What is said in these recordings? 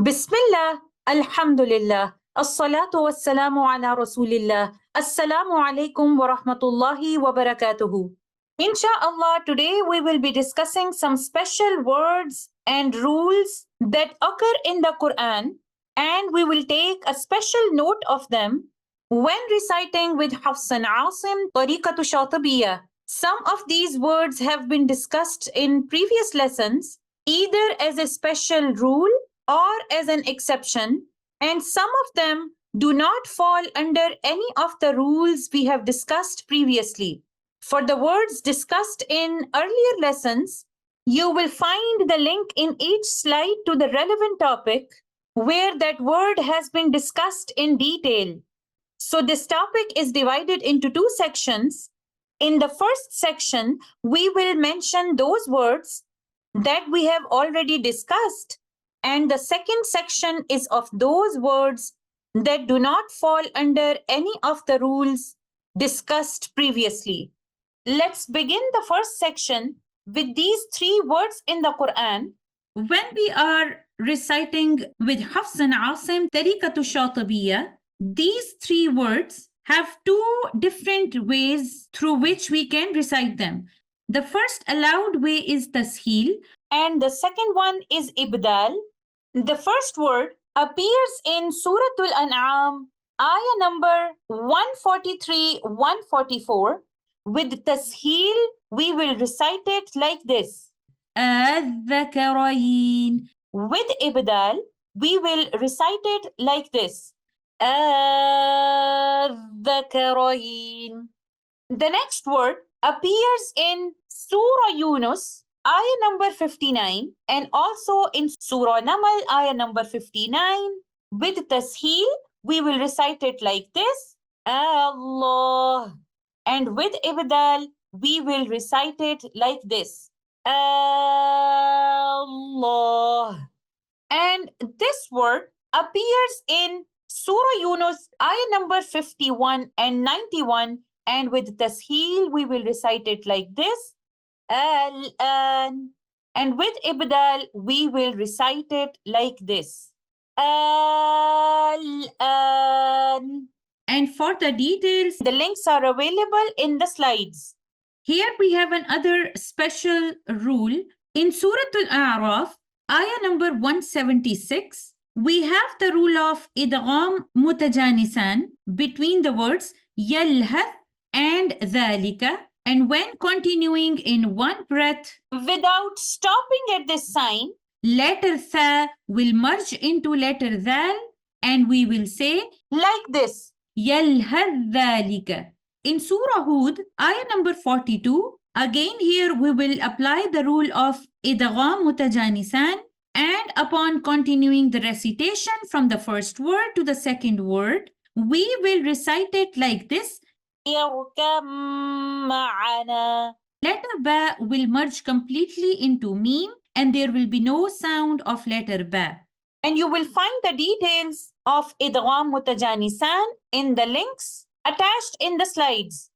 Bismillah, Alhamdulillah, As-salatu was-salamu ala Rasulillah, Assalamu alaikum wa rahmatullahi wa barakatuhu. Insha'Allah, today we will be discussing some special words and rules that occur in the Quran, and we will take a special note of them when reciting with Hafs and Aasim Tariqatu Shatibiyyah. Some of these words have been discussed in previous lessons, either as a special rule or as an exception, and some of them do not fall under any of the rules we have discussed previously. For the words discussed in earlier lessons, you will find the link in each slide to the relevant topic where that word has been discussed in detail. So, this topic is divided into two sections. In the first section, we will mention those words that we have already discussed, and the second section is of those words that do not fall under any of the rules discussed previously. Let's begin the first section with these three words in the Quran. When we are reciting with Hafs and Aasim Tariqatu Shatibiyyah, these three words have two different ways through which we can recite them. The first allowed way is tasheel, and the second one is ibdal. The first word appears in Suratul An'am, ayah number 143, 144. With tasheel, we will recite it like this. الذكرين. With ibdal, we will recite it like this. الذكرين. The next word appears in Surah Yunus, ayah number 59, and also in Surah Namal, ayah number 59. With tasheel, we will recite it like this. Allah. And with ibdal, we will recite it like this. Allah. And this word appears in Surah Yunus, ayah number 51 and 91. And with tasheel, we will recite it like this. Al-an. And with ibdal, we will recite it like this. Al-an. And for the details, the links are available in the slides. Here we have another special rule. In Surah Al-A'raf, ayah number 176, we have the rule of idgham mutajanisan between the words yalhath and dhalika, and when continuing in one breath without stopping at this sign, letter tha will merge into letter dhal, and we will say like this. يَلْهَذْ ذَلِكَ. In Surah Hud, ayah number 42, again here we will apply the rule of idgham mutajanisan, and upon continuing the recitation from the first word to the second word, we will recite it like this. يَرْكَمْ مَعَنَا. Letter ba will merge completely into meme, and there will be no sound of letter ba. And you will find the details of idgham mutajanisan in the links attached in the slides.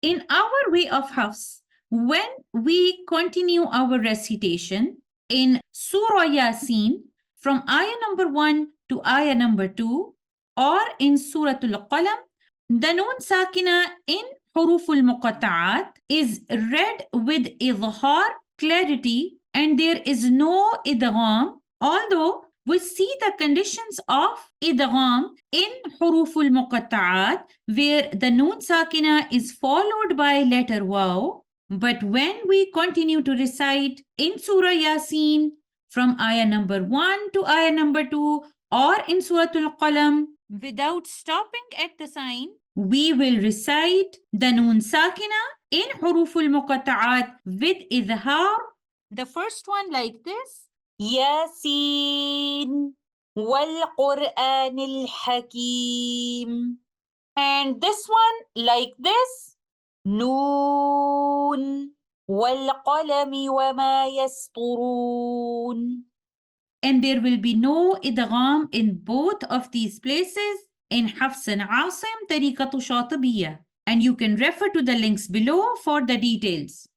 In our way of Hafs, when we continue our recitation in Surah Yasin from ayah number 1 to ayah number 2, or in Surah Al-Qalam, the noon sakina in huruful muqatta'at is read with idhar, clarity, and there is no idgham, although we see the conditions of idgham in huruful muqatta'at where the noon sakina is followed by letter waw. But when we continue to recite in Surah Yasin from ayah number 1 to ayah number 2, or in Surah Al-Qalam without stopping at the sign, we will recite the noon sakina in huruful muqatta'at with idhar. The first one like this. Yasin wal Qur'anil Hakim. And this one like this. Noon wal qalami wa ma yasturun. And there will be no idgham in both of these places in Hafs and Aasim Tariqatu Shatibiyyah. And you can refer to the links below for the details.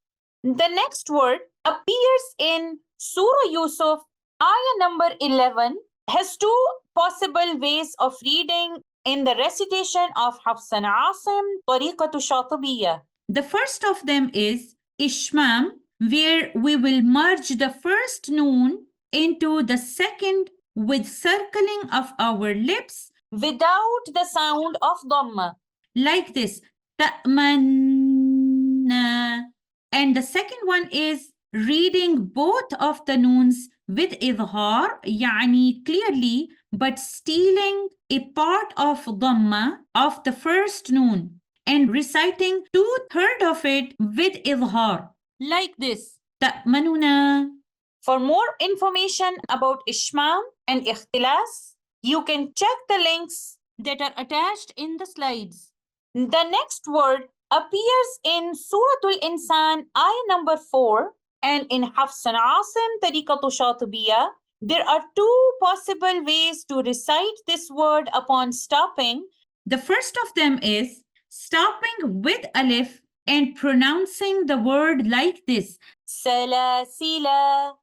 The next word appears in Surah Yusuf, ayah number 11, has two possible ways of reading in the recitation of Hafs and Aasim, طريقة شاطبية. The first of them is Ishmam, where we will merge the first noon into the second with circling of our lips without the sound of dhamma. Like this. تأمنا. And the second one is reading both of the noons with idhar, يعني clearly, but stealing a part of dhamma of the first noon and reciting 2/3 of it with idhar. Like this. تأمننا. For more information about Ishmam and Ikhtilas, you can check the links that are attached in the slides. The next word appears in Suratul Insan, ayah number 4, and in Hafs and Aasim, Tariqatu Shatibiya. There are two possible ways to recite this word upon stopping. The first of them is stopping with alif and pronouncing the word like this, Salasila.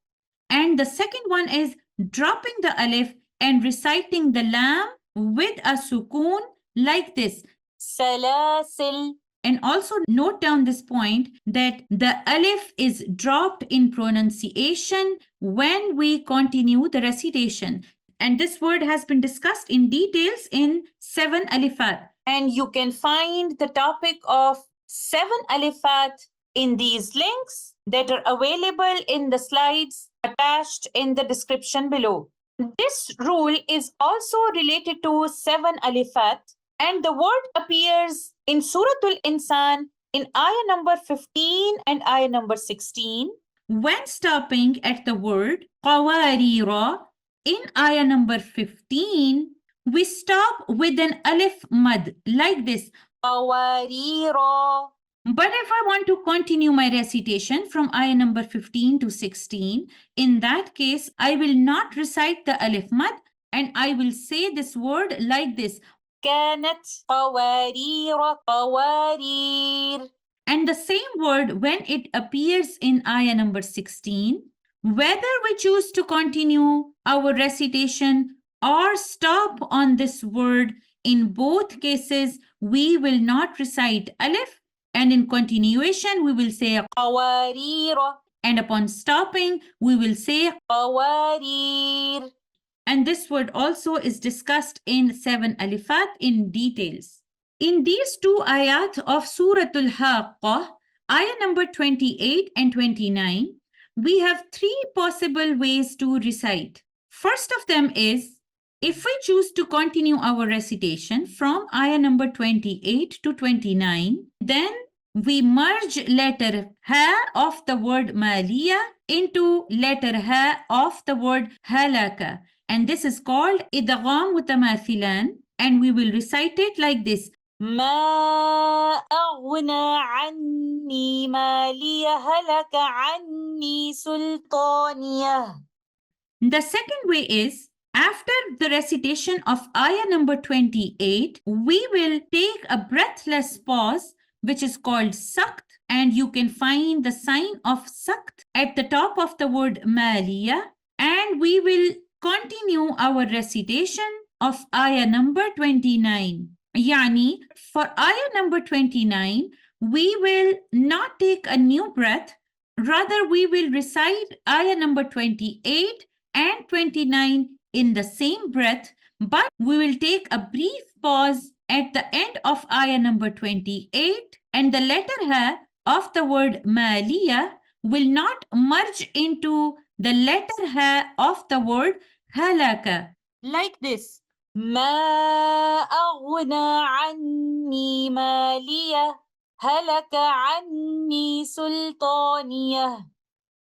And the second one is dropping the alif and reciting the lam with a sukoon like this, Salasil. And also note down this point that the alif is dropped in pronunciation when we continue the recitation. And this word has been discussed in details in 7 alifat. And you can find the topic of 7 alifat in these links that are available in the slides attached in the description below. This rule is also related to 7 alifat, and the word appears in Suratul Insan in ayah number 15 and ayah number 16. When stopping at the word qawarira in ayah number 15, we stop with an alif mad like this, qawarira. But if I want to continue my recitation from ayah number 15 to 16, in that case, I will not recite the alif mad and I will say this word like this, كانت قوارير قوارير. And the same word when it appears in ayah number 16, whether we choose to continue our recitation or stop on this word, in both cases, we will not recite alif, and in continuation, we will say قوارير, and upon stopping, we will say قوارير. And this word also is discussed in 7 alifat in details. In these two ayat of Suratul Haqqah, ayah number 28 and 29, we have 3 possible ways to recite. First of them is, if we choose to continue our recitation from ayah number 28 to 29, then we merge letter ha of the word maliya into letter ha of the word halaka. And this is called idgham mutamathilan, and we will recite it like this. ما أغنى عني مالية هلك عني سلطانية. The second way is, after the recitation of ayah number 28, we will take a breathless pause, which is called sakt, and you can find the sign of sakt at the top of the word maliya, and we will continue our recitation of ayah number 29. Yani, for ayah number 29, we will not take a new breath, rather we will recite ayah number 28 and 29 in the same breath, but we will take a brief pause at the end of ayah number 28, and the letter ha of the word maliya will not merge into the letter ha of the word halaka. Like this. ما أغنى عني مالية هلك عني سلطانية.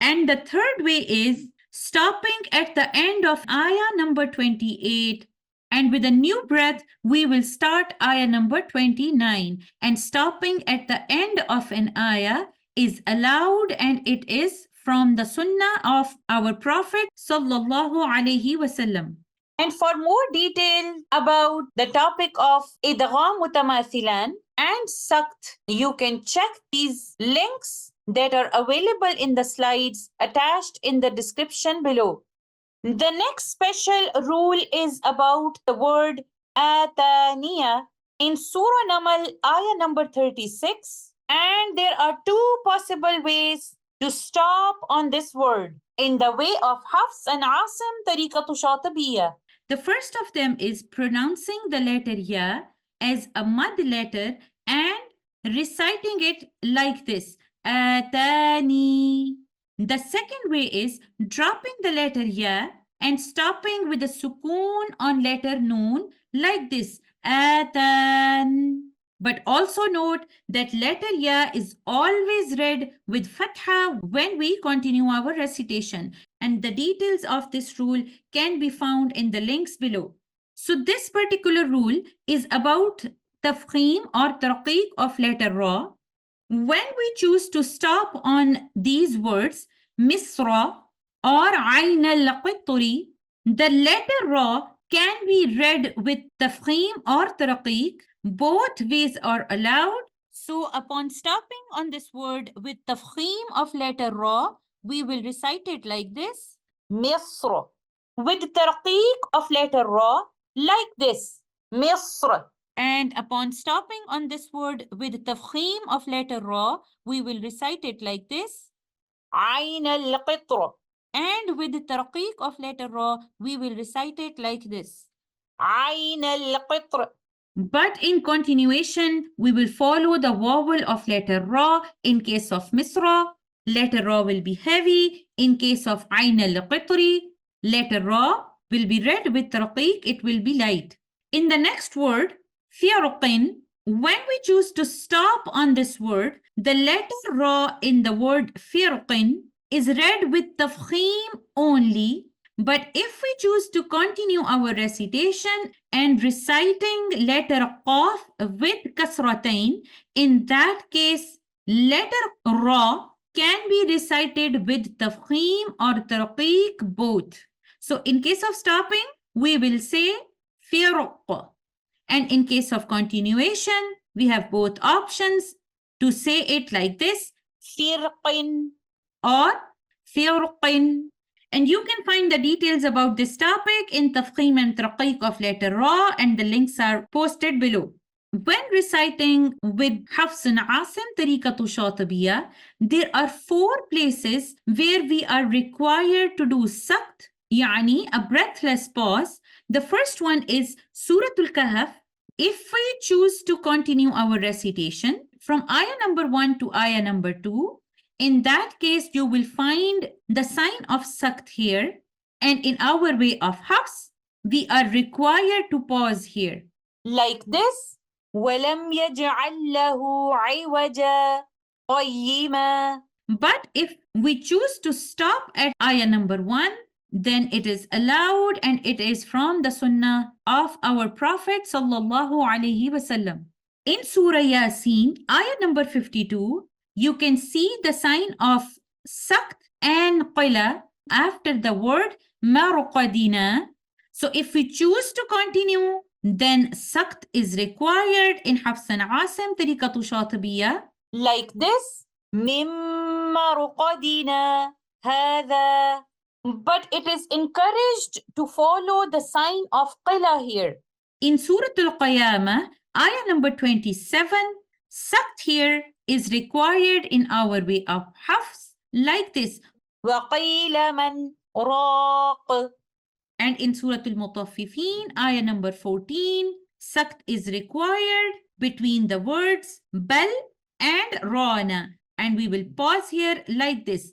And the third way is stopping at the end of ayah number 28, and with a new breath we will start ayah number 29, and stopping at the end of an ayah is allowed, and it is from the sunnah of our Prophet sallallahu alaihi wasallam. And for more detail about the topic of idgham mutamathilan and sakt, you can check these links that are available in the slides attached in the description below. The next special rule is about the word ataniya in Surah Namal, ayah number 36. And there are two possible ways to stop on this word in the way of Hafs and Aasim tariqatu Shatibiya. The first of them is pronouncing the letter ya as a mud letter and reciting it like this. Atani. The second way is dropping the letter ya and stopping with a sukoon on letter noon like this. Atan. But also note that letter ya is always read with fatha when we continue our recitation. And the details of this rule can be found in the links below. So this particular rule is about tafkhim or tarqiq of letter ra. When we choose to stop on these words, Misra or Ain al-Qitri, the letter Ra can be read with tafkhim or taraqiq. Both ways are allowed. So upon stopping on this word with tafkhim of letter Ra, we will recite it like this. Misra. With taraqiq of letter Ra, like this. Misr. And upon stopping on this word with tafkhim of letter Ra, we will recite it like this. Ain al-Qitra. And with the tarqiq of letter Ra, we will recite it like this. Ain al-Qitra. But in continuation, we will follow the vowel of letter Ra in case of Misra. Letter Ra will be heavy. In case of Ain al-Qitri, letter Ra will be read with tarqiq, it will be light. In the next word, Firuqin, when we choose to stop on this word, the letter Ra in the word Firuqin is read with tafkhim only. But if we choose to continue our recitation and reciting letter Qaf with kasratain, in that case, letter Ra can be recited with tafkhim or tarqiq both. So in case of stopping, we will say Firuq. And in case of continuation, we have both options to say it like this, firqin or firqin. And you can find the details about this topic in Tafkhim and Tarqiq of letter Ra, and the links are posted below. When reciting with Hafs and Aasim tariqatu Shatibiya, there are 4 places where we are required to do sakt, yani a breathless pause. The first one is Suratul Kahf. If we choose to continue our recitation from ayah number 1 to ayah number 2, in that case, you will find the sign of sakt here. And in our way of Hafs, we are required to pause here. Like this. وَلَمْ يَجْعَلْ لَهُ عِوَجًا قَيِّمًا. But if we choose to stop at ayah number 1, then it is allowed and it is from the sunnah of our Prophet sallallahu alaihi wasallam. In Surah Yasin, ayah number 52, you can see the sign of sakt and qila after the word maruqadina. So if we choose to continue, then sakt is required in Hafs and Aasim tariqatu Shatibiya. Like this, mimma ruqadina hadha. But it is encouraged to follow the sign of qila here. In Surah Al-Qiyamah, ayah number 27, sakt here is required in our way of Hafs like this. وَقِيلَ مَنْ رَاقٍ. And in Surah Al-Mutaffifin, ayah number 14, sakt is required between the words bal and rana. And we will pause here like this.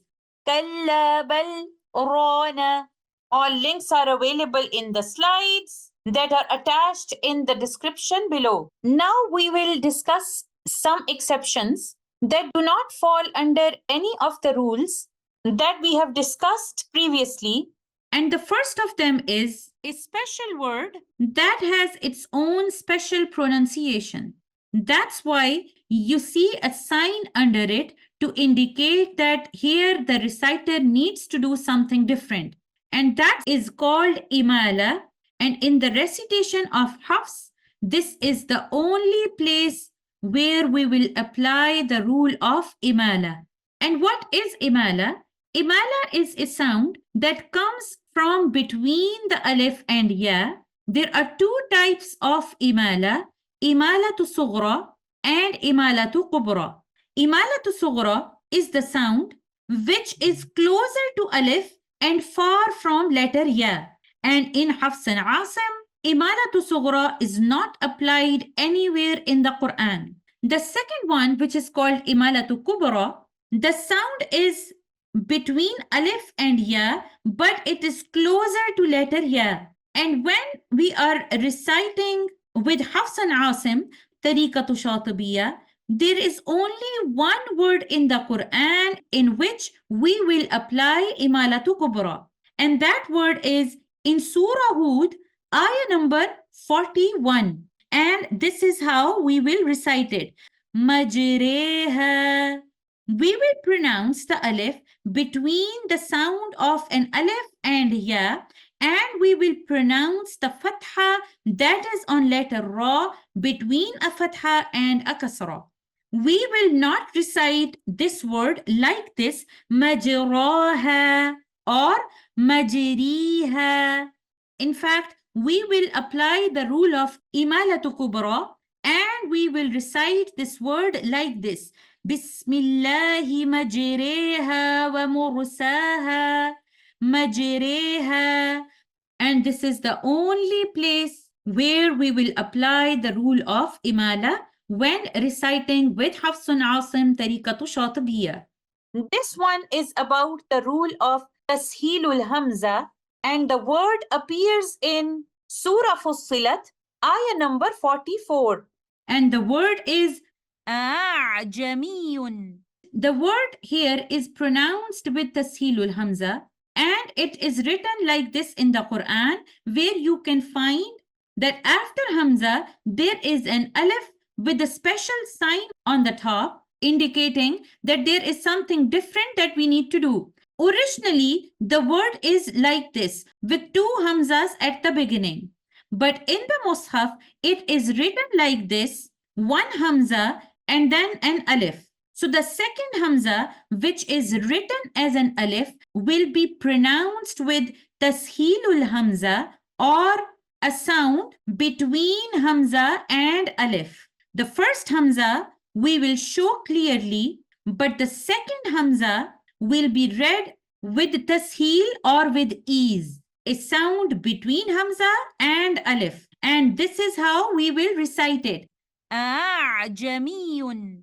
كَلَّا بَلْ رَانَ. All links are available in the slides that are attached in the description below. Now we will discuss some exceptions that do not fall under any of the rules that we have discussed previously. And the first of them is a special word that has its own special pronunciation. That's why you see a sign under it to indicate that here the reciter needs to do something different. And that is called imala. And in the recitation of Hafs, this is the only place where we will apply the rule of imala. And what is imala? Imala is a sound that comes from between the alif and ya. There are two types of imala, imalatu sughra and imalatu kubra. Imalatu sughra is the sound which is closer to alif and far from letter ya. And in Hafs and Aasim, imalatu sughra is not applied anywhere in the Quran. The second one, which is called imalatu kubra, the sound is between alif and ya, but it is closer to letter ya. And when we are reciting with Hafs and Aasim, tariqatu Shatibiya, there is only one word in the Quran in which we will apply imalatu kubra. And that word is in Surah Hud, ayah number 41. And this is how we will recite it. Majreha. We will pronounce the alif between the sound of an alif and ya, and we will pronounce the fatha that is on letter ra between a fatha and a kasra. We will not recite this word like this, majraha or majriha. In fact, we will apply the rule of imalatu kubra and we will recite this word like this. Bismillahi majriha wa mursaha. Majriha. And this is the only place where we will apply the rule of imala when reciting with Hafs and Aasim tariqatu Shatibiya. This one is about the rule of Tashilul Hamza, and the word appears in Surah Fussilat, ayah number 44. And the word is A'jamiyun. The word here is pronounced with Tashilul Hamza, and it is written like this in the Quran, where you can find that after Hamza, there is an alif with a special sign on the top, indicating that there is something different that we need to do. Originally, the word is like this, with two Hamzas at the beginning. But in the Mus'haf, it is written like this, one Hamza and then an alif. So the second Hamza, which is written as an alif, will be pronounced with Tashilul Hamza, or a sound between Hamza and alif. The first Hamza we will show clearly, but the second Hamza will be read with Tashil or with ease, a sound between Hamza and alif. And this is how we will recite it. A'jamiyun.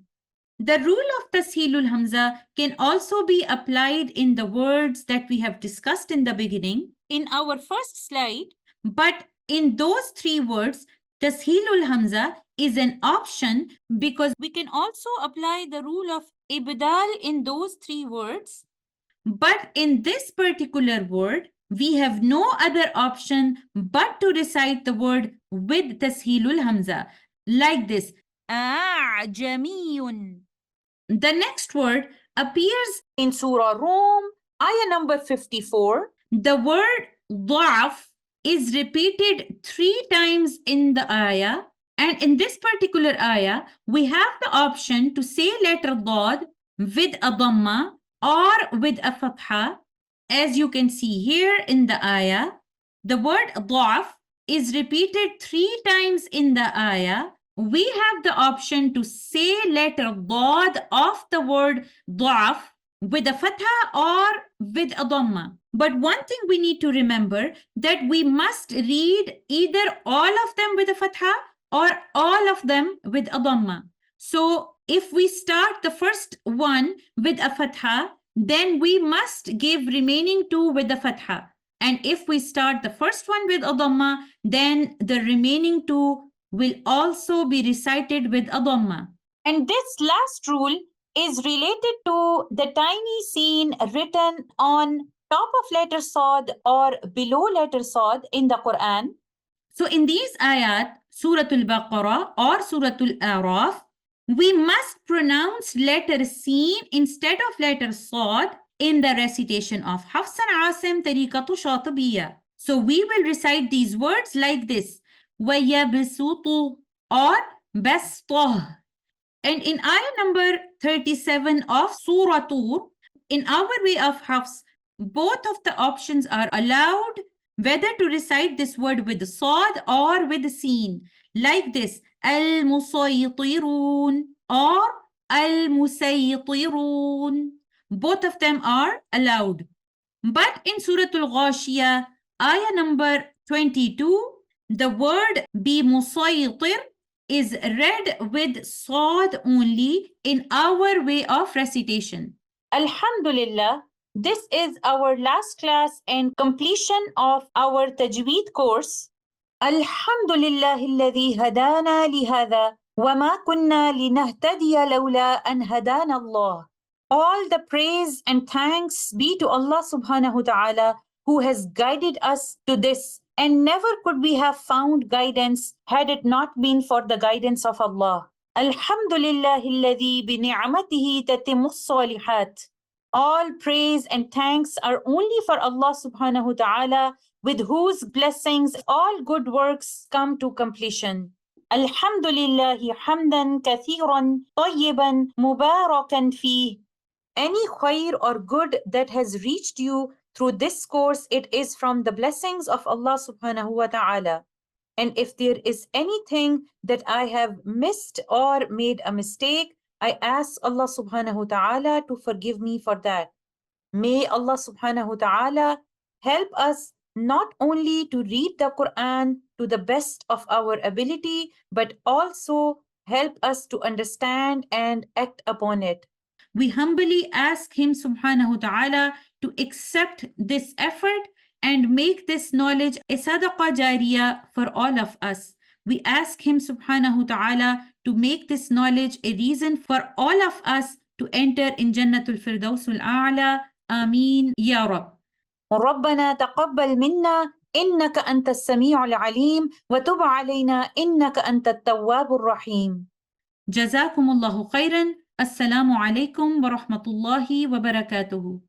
The rule of Tashilul Hamza can also be applied in the words that we have discussed in the beginning in our first slide, but in those three words, Tashilul Hamza is an option because we can also apply the rule of Ibdal in those three words. But in this particular word, we have no other option but to recite the word with Tashilul Hamza, like this. A'jamiyun. The next word appears in Surah Rum, ayah number 54. The word Da'af is repeated 3 times in the ayah. And in this particular ayah, we have the option to say letter Dad with a Dhamma or with a Fatha. As you can see here in the ayah, the word Da'af is repeated 3 times in the ayah. We have the option to say letter Dad of the word Da'af with a Fatha or with a Dhamma. But one thing we need to remember, that we must read either all of them with a Fatha or all of them with a Dhamma. So if we start the first one with a Fatha, then we must give remaining 2 with a Fatha. And if we start the first one with a Dhamma, then the remaining 2 will also be recited with a Dhamma. And this last rule is related to the tiny scene written on top of letter Sad or below letter Sad in the Quran. So in these ayat, Suratul Baqarah or Suratul Araf, we must pronounce letter Sin instead of letter Sad in the recitation of Hafs and Aasim tariqatu Shatibiya. So we will recite these words like this. وَيَبْسُطُ or بَسْطُهُ. And in ayah number 37 of Surah Tur, in our way of Hafs, Both of the options are allowed, whether to recite this word with the sad or with the sin, like this, al-musaytirun or al-musaytirun. Both of them are allowed. But in Surah Al-Ghashiyah, ayah number 22, the word be musaytir is read with sad only in our way of recitation. Alhamdulillah, this is our last class and completion of our Tajweed course. Alhamdulillah alladhi hadana lihada wa ma kunna linahtadiya lawla an hadana Allah. All the praise and thanks be to Allah subhanahu wa ta'ala who has guided us to this, and never could we have found guidance had it not been for the guidance of Allah. Alhamdulillah alladhi bi ni'matihi tatimmus salihat. All praise and thanks are only for Allah subhanahu wa ta'ala, with whose blessings all good works come to completion. Alhamdulillahi hamdan kathiran tayyiban mubarakan fih. Any khair or good that has reached you through this course, it is from the blessings of Allah subhanahu wa ta'ala. And if there is anything that I have missed or made a mistake, I ask Allah subhanahu wa ta'ala to forgive me for that. May Allah subhanahu wa ta'ala help us not only to read the Quran to the best of our ability, but also help us to understand and act upon it. We humbly ask Him subhanahu wa ta'ala to accept this effort and make this knowledge a sadaqah jariyah for all of us. We ask Him subhanahu wa ta'ala to make this knowledge a reason for all of us to enter in Jannatul Firdausul A'la. Ameen Ya Rab. ربنا تقبل منا إنك أنت السميع العليم وتب علينا إنك أنت التواب الرحيم. جزاكم الله خيرا. السلام عليكم ورحمة الله وبركاته.